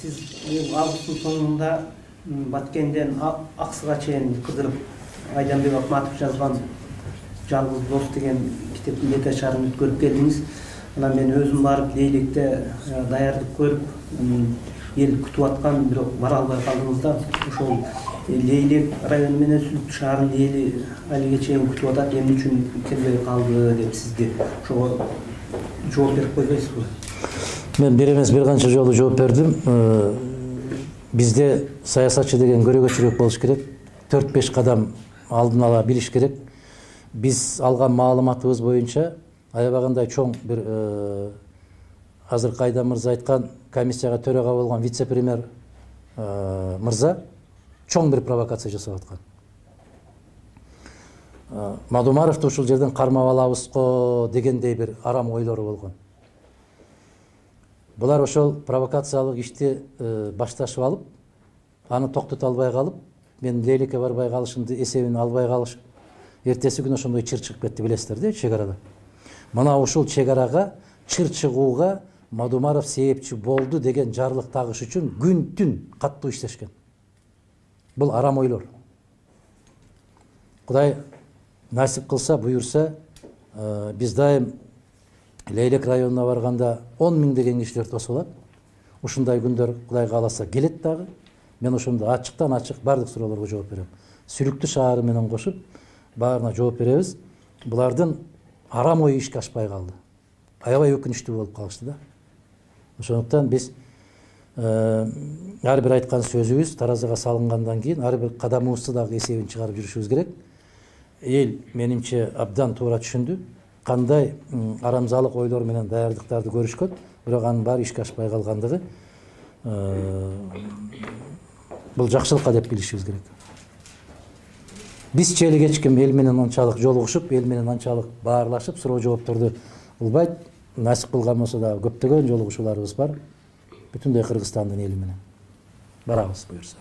Siz avgustun sonunda Batkenden Aksıga çeyин kıdırıp Aydanbek Akmatov жазган Жалгыз дос деген китептин эки ашарын өткөрүп келдиңиz. Мына мен өзүм барып Лейлекте даярдык көрүп, эл күтүп аткан, бирок бара албай калдыңыз да. Ошол Лейлек району менен Сүлүктү шаарынын эли алиге чейин күтүп атат, эмне үчүн келбей калды деп сизге ошого жооп берип койбойсузбу? Мен бир эмес бир канча жолу жооп бердим. Бизде саясатчы деген көрөгөчүрөөк болуш керек. 4-5 кадам алдын ала билиш керек. Биз алган маалыматыбыз боюнча аябагандай чоң бир азыр Айдан мырза айткан комиссияга төрага болгон вице-премьер мырза чоң бир провокация жасап аткан. Мадумаровду ушул жерден кармап алабызго дегендей бир арам ойлору болгон. Булар ошол провокациялык ишти башташып алып, аны токтото албай калып, мен Лейлекке барбай калышымды эсебин албай калыш. Эртеси күнү ошондой чыр чыгып кетти, билесиздер да, чек арада. Мына ушул чек арага чыр чыгууга Мадумаров себепчи болду деген жарлык тагыш үчүн күн-түн каттуу иштешкен. Бул арам ойлор. Кудай насип кылса, буюрса, биз дайым Лейлек районуна барганда 10 000 деген кишилер тосулат. Ушундай күндөр Кудай кааласа келет дагы. Мен ошондо ачыктан ачык бардык суроолорго жооп берем. Сүлүктү шаары менен кошуп баарына жооп беребиз. Булардын арам ою ишке ашпай калды. Аябай өкүнүчтүү болуп калышты да. Ошондуктан биз ар бир айткан сөзүбүз таразыга салынгандан кийин ар бир кадамыбызды дагы эсебин чыгарып жүрүшүбүз керек. Эл менимче абдан туура түшүндү. Кандай арамзалык ойлор менен даярдыктарды көрүшкөт, бирок анын баары ишке ашпай калгандыгы бул жакшылыкка деп билишибиз керек. Биз чейли кечким эл менен анчалык жолугушуп, эл менен анчалык баарлашып, суроо жоопторду кылбайт. Насип кылган болсо да көптөгөн жолугушууларыбыз бар. Бүтүндөй Кыргызстандын эли менен барабыз буюрса.